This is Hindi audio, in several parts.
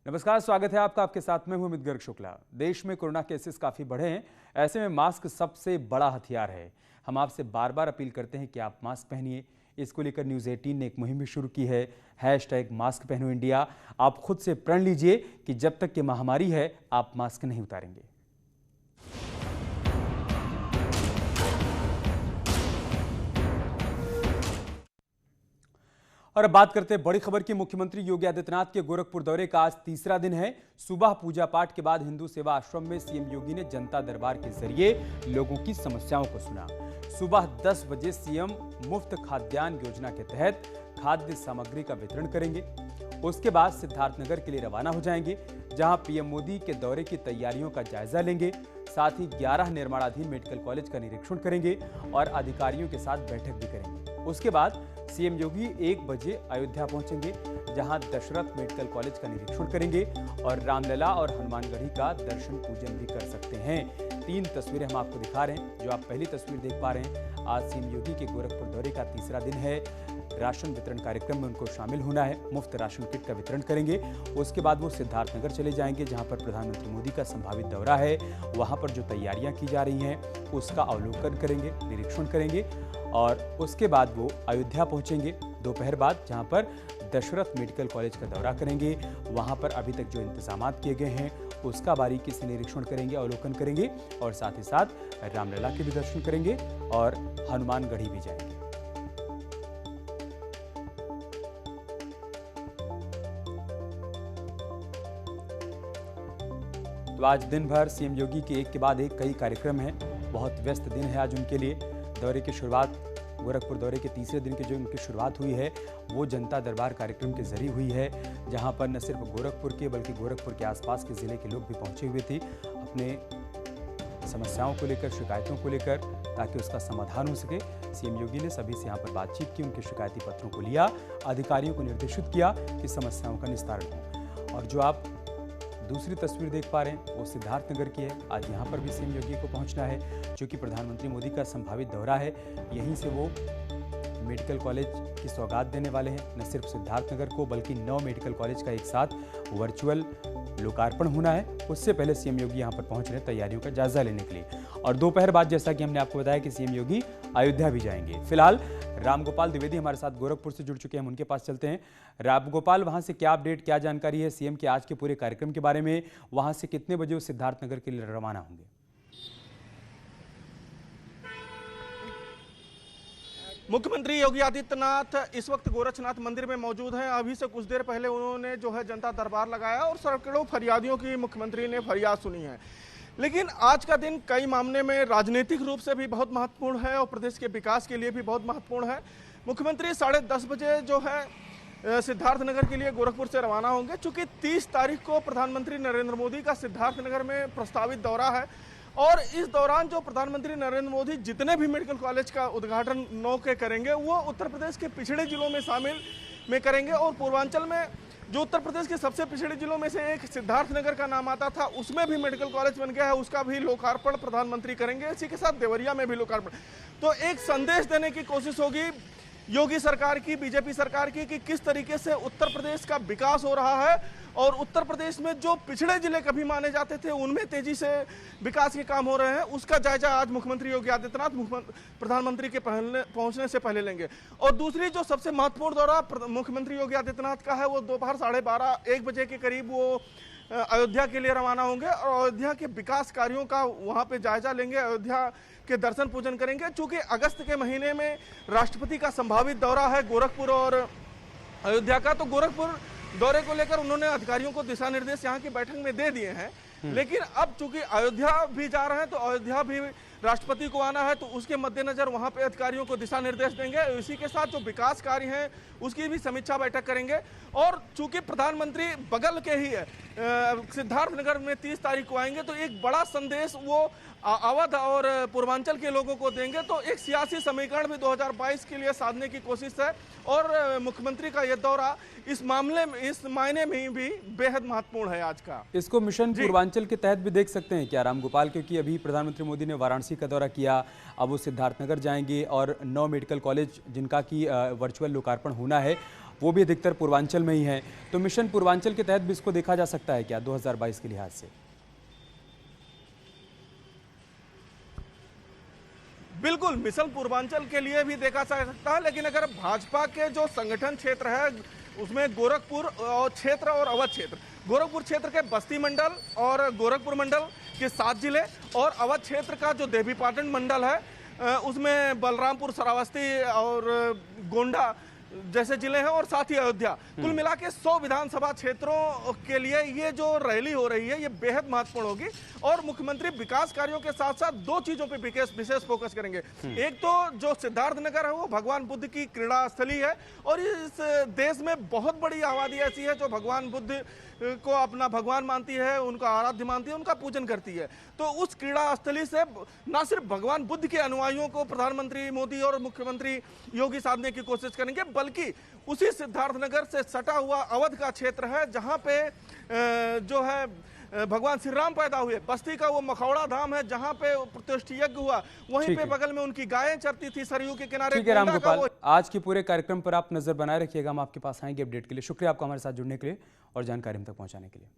नमस्कार, स्वागत है आपका। आपके साथ में हूं अमित गर्ग शुक्ला। देश में कोरोना केसेस काफी बढ़े हैं, ऐसे में मास्क सबसे बड़ा हथियार है। हम आपसे बार बार अपील करते हैं कि आप मास्क पहनिए। इसको लेकर न्यूज़ 18 ने एक मुहिम भी शुरू की है, #मास्क पहनो इंडिया। आप खुद से प्रण लीजिए कि जब तक ये महामारी है आप मास्क नहीं उतारेंगे। और अब बात करते हैं बड़ी खबर की। मुख्यमंत्री योगी आदित्यनाथ के गोरखपुर दौरे का आज तीसरा दिन है। सुबह पूजा पाठ के बाद हिंदू सेवा आश्रम में सीएम योगी ने जनता दरबार के जरिए लोगों की समस्याओं को सुना। सुबह 10 बजे सीएम मुफ्त खाद्यान्न योजना के तहत खाद्य सामग्री का वितरण करेंगे। उसके बाद सिद्धार्थनगर के लिए रवाना हो जाएंगे, जहां पीएम मोदी के दौरे की तैयारियों का जायजा लेंगे। साथ ही 11 निर्माणाधीन मेडिकल कॉलेज का निरीक्षण करेंगे और अधिकारियों के साथ बैठक भी करेंगे। उसके बाद सीएम योगी 1 बजे अयोध्या पहुंचेंगे, जहां दशरथ मेडिकल कॉलेज का निरीक्षण करेंगे और रामलला और हनुमानगढ़ी का दर्शन पूजन भी कर सकते हैं। 3 तस्वीरें हम आपको दिखा रहे हैं। जो आप पहली तस्वीर देख पा रहे हैं, आज सीएम योगी के गोरखपुर दौरे का तीसरा दिन है। राशन वितरण कार्यक्रम में उनको शामिल होना है। मुफ्त राशन किट का वितरण करेंगे। उसके बाद वो सिद्धार्थनगर चले जाएंगे, जहां पर प्रधानमंत्री मोदी का संभावित दौरा है। वहां पर जो तैयारियां की जा रही हैं उसका अवलोकन करेंगे, निरीक्षण करेंगे और उसके बाद वो अयोध्या पहुंचेंगे दोपहर बाद, जहां पर दशरथ मेडिकल कॉलेज का दौरा करेंगे। वहां पर अभी तक जो इंतजामात किए गए हैं उसका बारीकी से निरीक्षण करेंगे, अवलोकन करेंगे और साथ ही साथ रामलला के भी दर्शन करेंगे और हनुमानगढ़ी भी जाएंगे। तो आज दिन भर सीएम योगी के एक के बाद एक कई कार्यक्रम हैं। बहुत व्यस्त दिन है आज उनके लिए। दौरे की शुरुआत, गोरखपुर दौरे के तीसरे दिन की जो उनकी शुरुआत हुई है वो जनता दरबार कार्यक्रम के जरिए हुई है, जहां पर न सिर्फ गोरखपुर के बल्कि गोरखपुर के आसपास के ज़िले के लोग भी पहुंचे हुए थे अपने समस्याओं को लेकर, शिकायतों को लेकर, ताकि उसका समाधान हो सके। सीएम योगी ने सभी से यहाँ पर बातचीत की, उनके शिकायती पत्रों को लिया, अधिकारियों को निर्देशित किया कि समस्याओं का निस्तारण हो। और जो आप दूसरी तस्वीर देख पा रहे हैं वो सिद्धार्थनगर की है। आज यहाँ पर भी सीएम योगी को पहुँचना है, क्योंकि प्रधानमंत्री मोदी का संभावित दौरा है। यहीं से वो मेडिकल कॉलेज की सौगात देने वाले हैं। न सिर्फ सिद्धार्थनगर को बल्कि 9 मेडिकल कॉलेज का एक साथ वर्चुअल लोकार्पण होना है। उससे पहले सीएम योगी यहाँ पर पहुँच रहे हैं तैयारियों का जायजा लेने के लिए। और दोपहर बाद जैसा कि हमने आपको बताया कि सीएम योगी अयोध्या भी जाएंगे। फिलहाल रामगोपाल द्विवेदी हमारे साथ गोरखपुर से जुड़ चुके हैं, हम उनके पास चलते हैं। रामगोपाल, वहां से क्या अपडेट, क्या जानकारी है सीएम के आज के पूरे कार्यक्रम के बारे में? वहां से कितने बजे वो सिद्धार्थनगर के लिए रवाना होंगे? मुख्यमंत्री योगी आदित्यनाथ इस वक्त गोरक्षनाथ मंदिर में मौजूद हैं। अभी से कुछ देर पहले उन्होंने जो है जनता दरबार लगाया और सैकड़ों फरियादियों की मुख्यमंत्री ने फरियाद सुनी है। लेकिन आज का दिन कई मामले में राजनीतिक रूप से भी बहुत महत्वपूर्ण है और प्रदेश के विकास के लिए भी बहुत महत्वपूर्ण है। मुख्यमंत्री 10:30 बजे जो है सिद्धार्थनगर के लिए गोरखपुर से रवाना होंगे। चूंकि 30 तारीख को प्रधानमंत्री नरेंद्र मोदी का सिद्धार्थनगर में प्रस्तावित दौरा है और इस दौरान जो प्रधानमंत्री नरेंद्र मोदी जितने भी मेडिकल कॉलेज का उद्घाटन 9 के करेंगे वो उत्तर प्रदेश के पिछड़े जिलों में शामिल में करेंगे। और पूर्वांचल में जो उत्तर प्रदेश के सबसे पिछड़े जिलों में से एक सिद्धार्थनगर का नाम आता था, उसमें भी मेडिकल कॉलेज बन गया है, उसका भी लोकार्पण प्रधानमंत्री करेंगे। इसी के साथ देवरिया में भी लोकार्पण। तो एक संदेश देने की कोशिश होगी योगी सरकार की, बीजेपी सरकार की, कि किस तरीके से उत्तर प्रदेश का विकास हो रहा है और उत्तर प्रदेश में जो पिछड़े जिले कभी माने जाते थे उनमें तेजी से विकास के काम हो रहे हैं। उसका जायजा आज मुख्यमंत्री योगी आदित्यनाथ प्रधानमंत्री के पहुंचने से पहले लेंगे। और दूसरी जो सबसे महत्वपूर्ण दौरा मुख्यमंत्री योगी आदित्यनाथ का है वो दोपहर 12:30-1 बजे के करीब वो अयोध्या के लिए रवाना होंगे और अयोध्या के विकास कार्यों का वहां पे जायजा लेंगे, अयोध्या के दर्शन पूजन करेंगे। चूंकि अगस्त के महीने में राष्ट्रपति का संभावित दौरा है गोरखपुर और अयोध्या का, तो गोरखपुर दौरे को लेकर उन्होंने अधिकारियों को दिशा निर्देश यहाँ की बैठक में दे दिए हैं। लेकिन अब चूंकि अयोध्या भी जा रहे हैं तो अयोध्या भी राष्ट्रपति को आना है, तो उसके मद्देनजर वहां पे अधिकारियों को दिशा निर्देश देंगे। इसी के साथ जो विकास कार्य हैं उसकी भी समीक्षा बैठक करेंगे। और चूंकि प्रधानमंत्री बगल के ही है, सिद्धार्थनगर में 30 तारीख को आएंगे, तो एक बड़ा संदेश वो अवध और पूर्वांचल के लोगों को देंगे। तो एक सियासी समीकरण भी 2022 के लिए साधने की कोशिश है और मुख्यमंत्री का यह दौरा इस मामले में, इस मायने में भी बेहद महत्वपूर्ण है आज का। इसको मिशन पूर्वांचल के तहत भी देख सकते हैं क्या रामगोपाल? क्योंकि अभी प्रधानमंत्री मोदी ने वाराणसी का दौरा किया, अब वो सिद्धार्थनगर जाएंगे और 9 मेडिकल कॉलेज जिनका की वर्चुअल लोकार्पण होना है वो भी अधिकतर पूर्वांचल में ही हैं। तो मिशन पूर्वांचल के तहत भी इसको देखा जा सकता है क्या 2022 के लिहाज से? बिल्कुल, मिशन पूर्वांचल के लिए भी देखा जा सकता है, लेकिन अगर भाजपा के जो संगठन क्षेत्र है उसमें गोरखपुर क्षेत्र और अवध क्षेत्र, गोरखपुर क्षेत्र के बस्ती मंडल और गोरखपुर मंडल के 7 जिले और अवध क्षेत्र का जो देवीपाटन मंडल है उसमें बलरामपुर, श्रावस्ती और गोंडा जैसे जिले हैं और साथ ही अयोध्या, कुल मिला के 100 विधानसभा क्षेत्रों के लिए ये जो रैली हो रही है ये बेहद महत्वपूर्ण होगी। और मुख्यमंत्री विकास कार्यों के साथ साथ 2 चीजों पे विशेष फोकस करेंगे। एक तो जो सिद्धार्थनगर है वो भगवान बुद्ध की क्रीड़ा स्थली है और इस देश में बहुत बड़ी आबादी ऐसी है जो भगवान बुद्ध को अपना भगवान मानती है, उनका आराध्य मानती है, उनका पूजन करती है। तो उस क्रीड़ा स्थली से न सिर्फ भगवान बुद्ध के अनुयायियों को प्रधानमंत्री मोदी और मुख्यमंत्री योगी साधने की कोशिश करेंगे, बल्कि उसी सिद्धार्थनगर से सटा हुआ अवध का क्षेत्र है जहां पे जो है भगवान श्री राम पैदा हुए, बस्ती का वो मखौड़ा धाम है जहां पे प्रतिष्ठित यज्ञ हुआ, वहीं पे बगल में उनकी गायें चरती थी सरयू के किनारे। ठीक है रामगोपाल, आज के पूरे कार्यक्रम पर आप नजर बनाए रखिएगा, हम आपके पास आएंगे अपडेट के लिए। शुक्रिया आपका हमारे साथ जुड़ने के लिए और जानकारी हम तक पहुंचाने के लिए।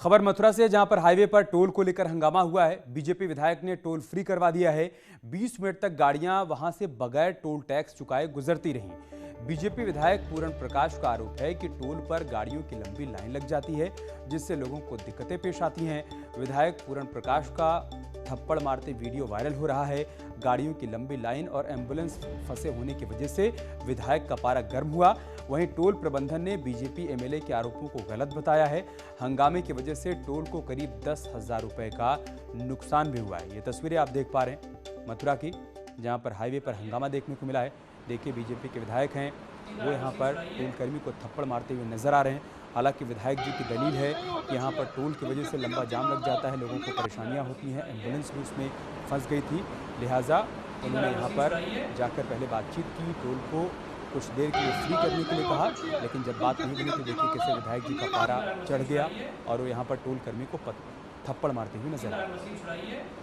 खबर मथुरा से, जहां पर हाईवे पर टोल को लेकर हंगामा हुआ है। बीजेपी विधायक ने टोल फ्री करवा दिया है। 20 मिनट तक गाड़ियां वहां से बगैर टोल टैक्स चुकाए गुजरती रहीं। बीजेपी विधायक पूरण प्रकाश का आरोप है कि टोल पर गाड़ियों की लंबी लाइन लग जाती है, जिससे लोगों को दिक्कतें पेश आती हैं। विधायक पूरण प्रकाश का थप्पड़ मारते वीडियो वायरल हो रहा है। गाड़ियों की लंबी लाइन और एम्बुलेंस फंसे होने की वजह से विधायक का पारा गर्म हुआ। वहीं टोल प्रबंधन ने बीजेपी एमएलए के आरोपों को गलत बताया है। हंगामे की वजह से टोल को करीब 10,000 रुपए का नुकसान भी हुआ है। ये तस्वीरें आप देख पा रहे हैं मथुरा की, जहां पर हाईवे पर हंगामा देखने को मिला है। देखिए, बीजेपी के विधायक हैं, वो यहाँ पर टोल कर्मी को थप्पड़ मारते हुए नजर आ रहे हैं। हालांकि विधायक जी की दलील है कि यहाँ पर टोल की वजह से लंबा जाम लग जाता है, लोगों को परेशानियाँ होती हैं, एम्बुलेंस भी उसमें फंस गई थी, लिहाजा उन्होंने यहाँ पर जाकर पहले बातचीत की, टोल को कुछ देर के लिए फ्री करने के लिए कहा, लेकिन जब बात नहीं बनी तो देखिए कैसे विधायक जी का पारा चढ़ गया और वो यहाँ पर टोल कर्मी को थप्पड़ मारते हुए नजर आ रहे।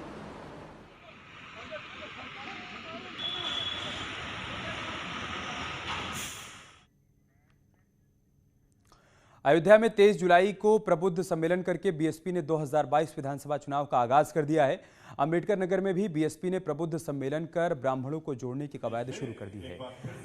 अयोध्या में 23 जुलाई को प्रबुद्ध सम्मेलन करके बीएसपी ने 2022 विधानसभा चुनाव का आगाज कर दिया है। अंबेडकर नगर में भी बीएसपी ने प्रबुद्ध सम्मेलन कर ब्राह्मणों को जोड़ने की कवायद शुरू कर दी है।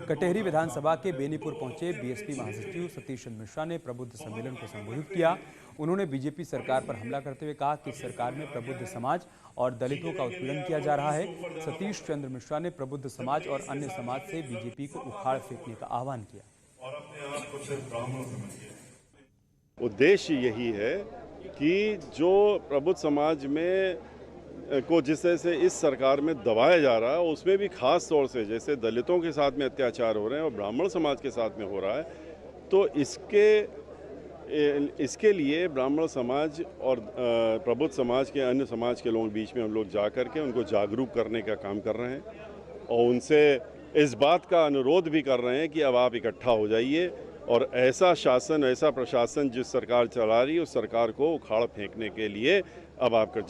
कटेहरी विधानसभा के बेनीपुर पहुंचे बीएसपी महासचिव सतीश चंद्र मिश्रा ने प्रबुद्ध सम्मेलन को संबोधित किया। उन्होंने बीजेपी सरकार पर हमला करते हुए कहा कि सरकार में प्रबुद्ध समाज और दलितों का उत्पीड़न किया जा रहा है। सतीश चंद्र मिश्रा ने प्रबुद्ध समाज और अन्य समाज से बीजेपी को उखाड़ फेंकने का आह्वान किया। उद्देश्य यही है कि जो प्रबुद्ध समाज में को जिस तरह से इस सरकार में दबाया जा रहा है, उसमें भी खास तौर से जैसे दलितों के साथ में अत्याचार हो रहे हैं और ब्राह्मण समाज के साथ में हो रहा है, तो इसके लिए ब्राह्मण समाज और प्रबुद्ध समाज के अन्य समाज के लोगों के बीच में हम लोग जा कर के उनको जागरूक करने का काम कर रहे हैं और उनसे इस बात का अनुरोध भी कर रहे हैं कि अब आप इकट्ठा हो जाइए और ऐसा शासन, ऐसा प्रशासन जिस सरकार चला रही है उस सरकार को उखाड़ फेंकने के लिए अब आप कर।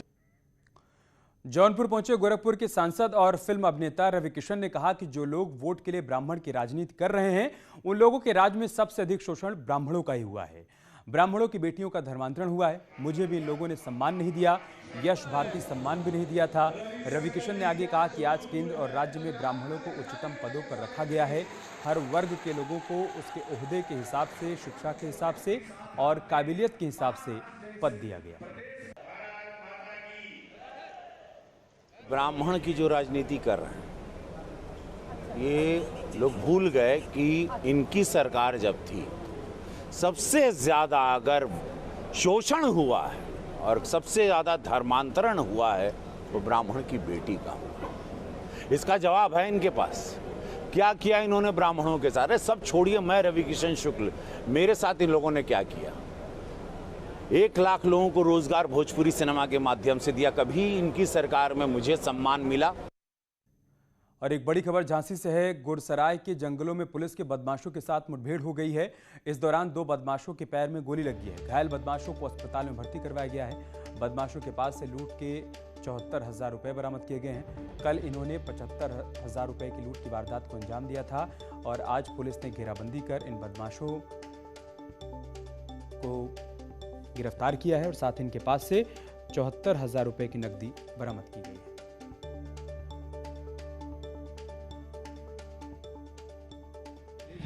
जौनपुर पहुंचे गोरखपुर के सांसद और फिल्म अभिनेता रवि किशन ने कहा कि जो लोग वोट के लिए ब्राह्मण की राजनीति कर रहे हैं, उन लोगों के राज में सबसे अधिक शोषण ब्राह्मणों का ही हुआ है। ब्राह्मणों की बेटियों का धर्मांतरण हुआ है। मुझे भी इन लोगों ने सम्मान नहीं दिया, यश भारती सम्मान भी नहीं दिया था। रवि किशन ने आगे कहा कि आज केंद्र और राज्य में ब्राह्मणों को उच्चतम पदों पर रखा गया है। हर वर्ग के लोगों को उसके ओहदे के हिसाब से, शिक्षा के हिसाब से और काबिलियत के हिसाब से पद दिया गया। ब्राह्मण की जो राजनीति कर रहे हैं, ये लोग भूल गए कि इनकी सरकार जब थी, सबसे ज़्यादा अगर शोषण हुआ है और सबसे ज़्यादा धर्मांतरण हुआ है वो ब्राह्मण की बेटी का हुआ। इसका जवाब है इनके पास। क्या किया इन्होंने ब्राह्मणों के साथ? सब छोड़िए, मैं रवि किशन शुक्ल, मेरे साथ इन लोगों ने क्या किया? 1 लाख लोगों को रोजगार भोजपुरी सिनेमा के माध्यम से दिया। कभी इनकी सरकार में मुझे सम्मान मिला? और एक बड़ी खबर झांसी से है। गुरसराय के जंगलों में पुलिस के बदमाशों के साथ मुठभेड़ हो गई है। इस दौरान 2 बदमाशों के पैर में गोली लगी है। घायल बदमाशों को अस्पताल में भर्ती करवाया गया है। बदमाशों के पास से लूट के 74,000 रुपये बरामद किए गए हैं। कल इन्होंने 75,000 रुपये की लूट की वारदात को अंजाम दिया था और आज पुलिस ने घेराबंदी कर इन बदमाशों को गिरफ्तार किया है और साथ इनके पास से 74,000 रुपये की नकदी बरामद की गई है।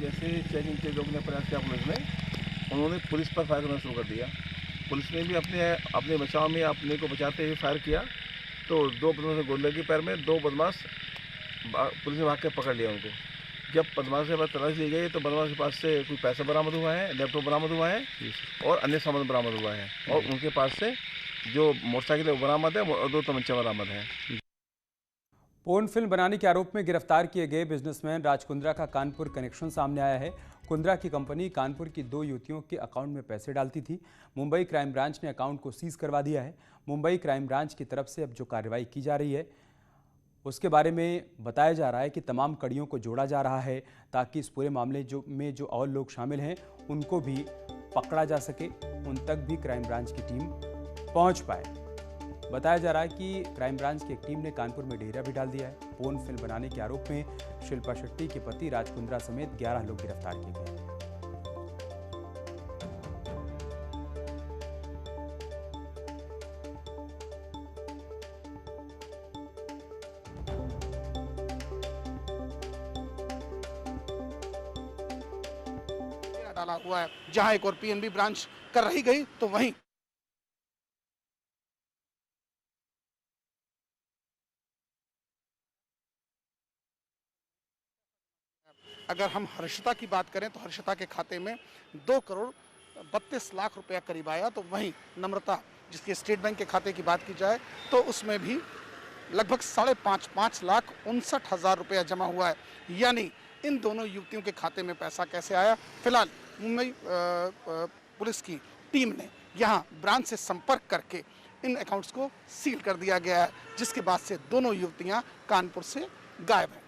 जैसे चेकिंग के लोग ने प्रयास किया पुलिस ने, उन्होंने पुलिस पर फायर करना शुरू कर दिया। पुलिस ने भी अपने बचाव में अपने को बचाते हुए फायर किया तो 2 बदमाशों गोली लगी पैर में। 2 बदमाश पुलिस ने भाग के पकड़ लिया उनको। जब बदमाश के पास तलाश ली गई तो बदमाश के पास से कोई पैसा बरामद हुआ है, लैपटॉप बरामद हुआ है और अन्य सामान बरामद हुआ है और उनके पास से जो मोटरसाइकिल है वो बरामद है और 2 तमंचा बरामद है। पोर्न फिल्म बनाने के आरोप में गिरफ्तार किए गए बिजनेसमैन राज कुंद्रा का कानपुर कनेक्शन सामने आया है। कुंद्रा की कंपनी कानपुर की 2 युवतियों के अकाउंट में पैसे डालती थी। मुंबई क्राइम ब्रांच ने अकाउंट को सीज करवा दिया है। मुंबई क्राइम ब्रांच की तरफ से अब जो कार्रवाई की जा रही है उसके बारे में बताया जा रहा है कि तमाम कड़ियों को जोड़ा जा रहा है ताकि इस पूरे मामले में जो और लोग शामिल हैं उनको भी पकड़ा जा सके, उन तक भी क्राइम ब्रांच की टीम पहुंच पाए। बताया जा रहा है कि क्राइम ब्रांच की एक टीम ने कानपुर में डेरा भी डाल दिया है। पोर्न फिल्म बनाने के आरोप में शिल्पा शेट्टी के पति राज कुंद्रा समेत 11 लोग गिरफ्तार किए गए हैं। डाला हुआ है, जहां एक और पीएनबी ब्रांच कर रही गई तो वहीं अगर हम हर्षिता की बात करें तो हर्षिता के खाते में 2 करोड़ 32 लाख रुपया करीब आया। तो वहीं नम्रता जिसके स्टेट बैंक के खाते की बात की जाए तो उसमें भी लगभग 5.5 लाख 59,000 रुपया जमा हुआ है। यानी इन दोनों युवतियों के खाते में पैसा कैसे आया, फिलहाल मुंबई पुलिस की टीम ने यहां ब्रांच से संपर्क करके इन अकाउंट्स को सील कर दिया गया है, जिसके बाद से दोनों युवतियां कानपुर से गायब हैं।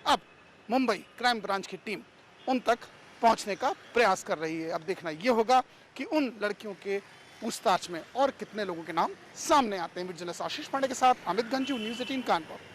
अब मुंबई क्राइम ब्रांच की टीम उन तक पहुंचने का प्रयास कर रही है। अब देखना यह होगा कि उन लड़कियों के पूछताछ में और कितने लोगों के नाम सामने आते हैं। जर्नलिस्ट आशीष पांडे के साथ अमित गंजू, न्यूज़ 18 कानपुर।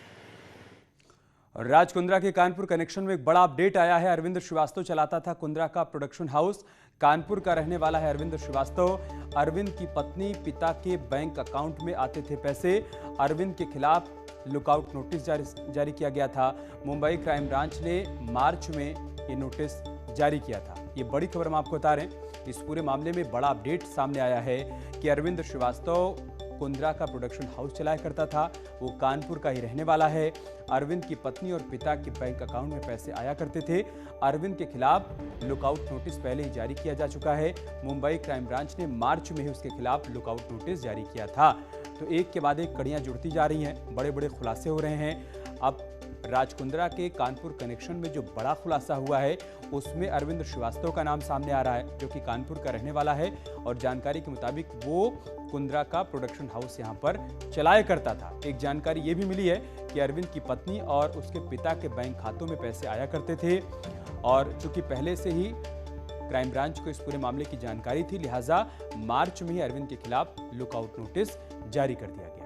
राज कुंद्रा के कानपुर कनेक्शन में एक बड़ा अपडेट आया है। अरविंद श्रीवास्तव चलाता था कुंद्रा का प्रोडक्शन हाउस। कानपुर का रहने वाला है अरविंद श्रीवास्तव। अरविंद की पत्नी पिता के बैंक अकाउंट में आते थे पैसे। अरविंद के खिलाफ लुकआउट नोटिस जारी किया गया था। मुंबई क्राइम ब्रांच ने मार्च में ये नोटिस जारी किया था। ये बड़ी खबर हम आपको बता रहे हैं। इस पूरे मामले में बड़ा अपडेट सामने आया है कि अरविंद श्रीवास्तव कुंद्रा का प्रोडक्शन हाउस चलाया करता था। वो कानपुर का ही रहने वाला है। अरविंद की पत्नी और पिता के बैंक अकाउंट में पैसे आया करते थे। अरविंद के खिलाफ लुकआउट नोटिस पहले ही जारी किया जा चुका है। मुंबई क्राइम ब्रांच ने मार्च में ही उसके खिलाफ लुकआउट नोटिस जारी किया था। तो एक के बाद एक कड़ियां जुड़ती जा रही हैं, बड़े बड़े खुलासे हो रहे हैं। अब राज कुंद्रा के कानपुर कनेक्शन में जो बड़ा खुलासा हुआ है उसमें अरविंद श्रीवास्तव का नाम सामने आ रहा है, जो कि कानपुर का रहने वाला है और जानकारी के मुताबिक वो कुंद्रा का प्रोडक्शन हाउस यहां पर चलाया करता था। एक जानकारी ये भी मिली है कि अरविंद की पत्नी और उसके पिता के बैंक खातों में पैसे आया करते थे और चूंकि पहले से ही क्राइम ब्रांच को इस पूरे मामले की जानकारी थी, लिहाजा मार्च में ही अरविंद के खिलाफ लुकआउट नोटिस जारी कर दिया गया था।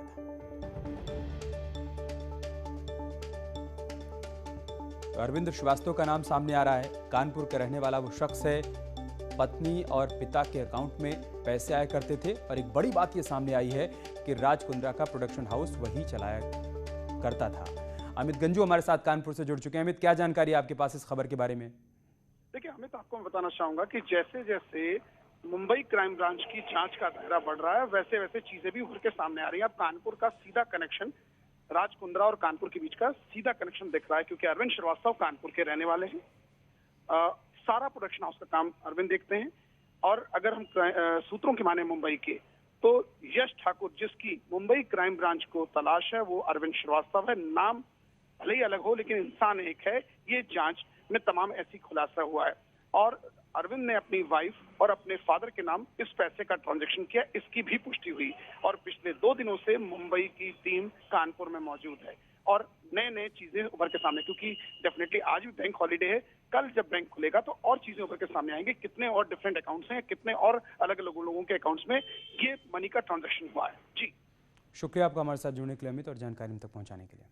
तो अरविंद श्रीवास्तव का नाम सामने आ रहा है। कानपुर का रहने वाला वो शख्स है। पत्नी और पिता के अकाउंट में पैसे आया करते थे और एक बड़ी बात ये सामने आई है कि राज कुंद्रा का प्रोडक्शन हाउस वही चलाया करता था। अमित गंजू हमारे साथ कानपुर से जुड़ चुके हैं। अमित, क्या जानकारी है आपके पास इस खबर के बारे में? देखिए अमित, आपको मैं बताना चाहूंगा कि जैसे जैसे मुंबई क्राइम ब्रांच की जांच का दायरा बढ़ रहा है वैसे वैसे चीजें भी उभर के सामने आ रही हैं। अब कानपुर का सीधा कनेक्शन, राज कुंद्रा और कानपुर के बीच का सीधा कनेक्शन दिख रहा है, क्योंकि अरविंद श्रीवास्तव कानपुर के रहने वाले हैं। सारा प्रोडक्शन हाउस का काम अरविंद देखते हैं और अगर हम सूत्रों की माने मुंबई के, तो यश ठाकुर जिसकी मुंबई क्राइम ब्रांच को तलाश है वो अरविंद श्रीवास्तव है। नाम भले ही अलग हो लेकिन इंसान एक है। ये जांच में तमाम ऐसी खुलासा हुआ है और अरविंद ने अपनी वाइफ और अपने फादर के नाम इस पैसे का ट्रांजैक्शन किया, इसकी भी पुष्टि हुई और पिछले 2 दिनों से मुंबई की टीम कानपुर में मौजूद है और नए नए चीजें उभर के सामने, क्योंकि डेफिनेटली आज भी बैंक हॉलीडे है, कल जब बैंक खुलेगा तो और चीजें उभर के सामने आएंगे। कितने और डिफरेंट अकाउंट्स हैं, कितने और अलग अलग लोगों के अकाउंट्स में ये मनी का ट्रांजैक्शन हुआ है। जी शुक्रिया आपका हमारे साथ जुड़ने के लिए अमित और जानकारी हम तक पहुंचाने के लिए।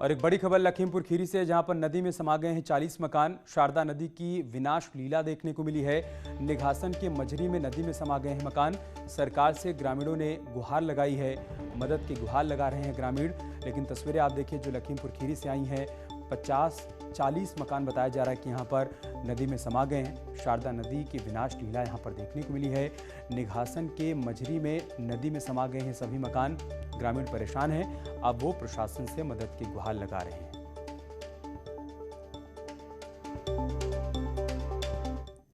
और एक बड़ी खबर लखीमपुर खीरी से, जहां पर नदी में समा गए हैं 40 मकान। शारदा नदी की विनाश लीला देखने को मिली है। निघासन के मझरी में नदी में समा गए हैं मकान। सरकार से ग्रामीणों ने गुहार लगाई है, मदद की गुहार लगा रहे हैं ग्रामीण। लेकिन तस्वीरें आप देखिए जो लखीमपुर खीरी से आई हैं, 50-40 मकान बताया जा रहा है कि यहाँ पर नदी में समा गए हैं। शारदा नदी की विनाश लीला यहाँ पर देखने को मिली है। निघासन के मझरी में नदी में समा गए हैं सभी मकान। ग्रामीण परेशान हैं, अब वो प्रशासन से मदद की गुहार लगा रहे हैं।